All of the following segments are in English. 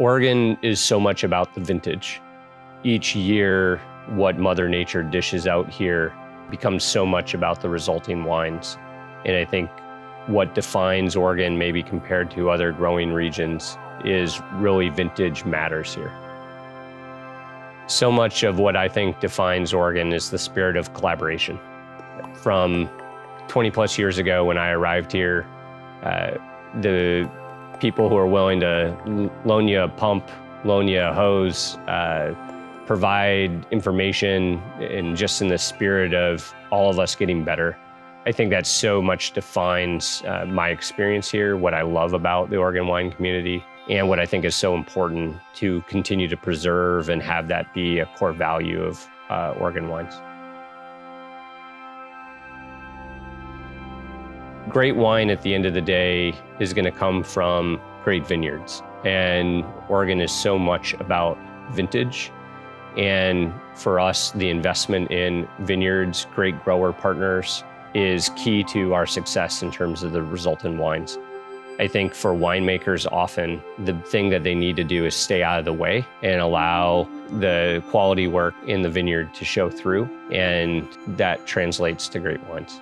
Oregon is so much about the vintage. Each year, what Mother Nature dishes out here becomes so much about the resulting wines. And I think what defines Oregon, maybe compared to other growing regions, is really vintage matters here. So much of what I think defines Oregon is the spirit of collaboration. From 20 plus years ago when I arrived here, the people who are willing to loan you a pump, loan you a hose, provide information, and just in the spirit of all of us getting better. I think that so much defines my experience here, what I love about the Oregon wine community, and what I think is so important to continue to preserve and have that be a core value of Oregon wines. Great wine at the end of the day is going to come from great vineyards. And Oregon is so much about vintage. And for us, the investment in vineyards, great grower partners, is key to our success in terms of the resultant wines. I think for winemakers, often the thing that they need to do is stay out of the way and allow the quality work in the vineyard to show through, and that translates to great wines.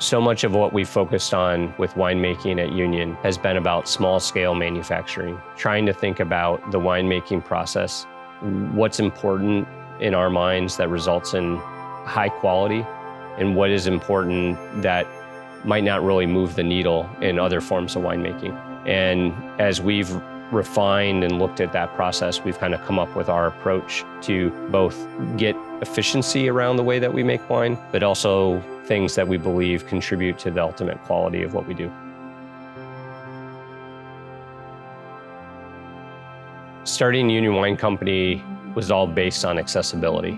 So much of what we focused on with winemaking at Union has been about small-scale manufacturing, trying to think about the winemaking process, what's important in our minds that results in high quality, and what is important that might not really move the needle in other forms of winemaking. And as we've refined and looked at that process, we've kind of come up with our approach to both get efficiency around the way that we make wine, but also things that we believe contribute to the ultimate quality of what we do. Starting Union Wine Company was all based on accessibility.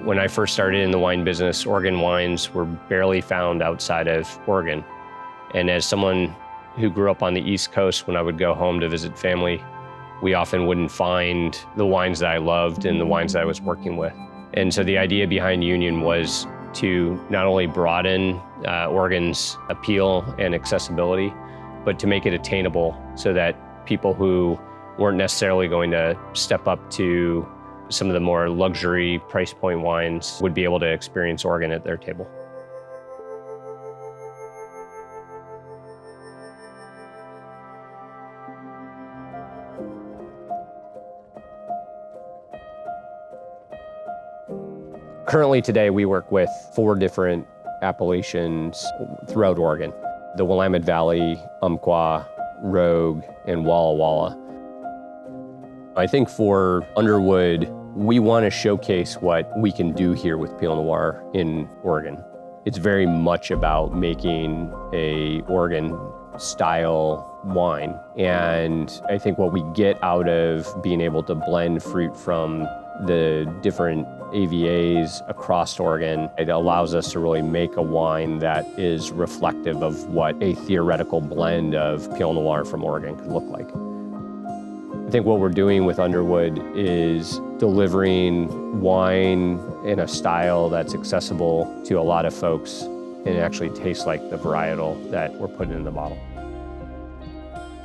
When I first started in the wine business, Oregon wines were barely found outside of Oregon. And as someone who grew up on the East Coast, when I would go home to visit family, we often wouldn't find the wines that I loved and the wines that I was working with. And so the idea behind Union was to not only broaden Oregon's appeal and accessibility, but to make it attainable so that people who weren't necessarily going to step up to some of the more luxury price point wines would be able to experience Oregon at their table. Currently today, we work with 4 different appellations throughout Oregon: the Willamette Valley, Umpqua, Rogue, and Walla Walla. I think for Underwood, we want to showcase what we can do here with Pinot Noir in Oregon. It's very much about making a Oregon-style wine. And I think what we get out of being able to blend fruit from the different AVAs across Oregon, it allows us to really make a wine that is reflective of what a theoretical blend of Pinot Noir from Oregon could look like. I think what we're doing with Underwood is delivering wine in a style that's accessible to a lot of folks and it actually tastes like the varietal that we're putting in the bottle.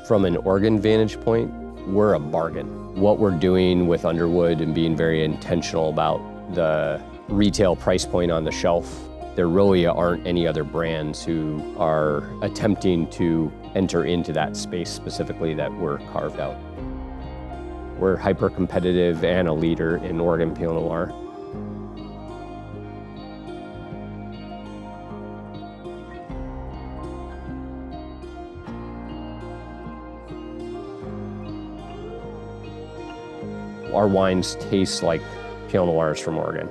From an Oregon vantage point, we're a bargain. What we're doing with Underwood and being very intentional about the retail price point on the shelf, there really aren't any other brands who are attempting to enter into that space specifically that we're carved out. We're hyper-competitive and a leader in Oregon Pinot Noir. Our wines taste like Pinot Noirs from Oregon.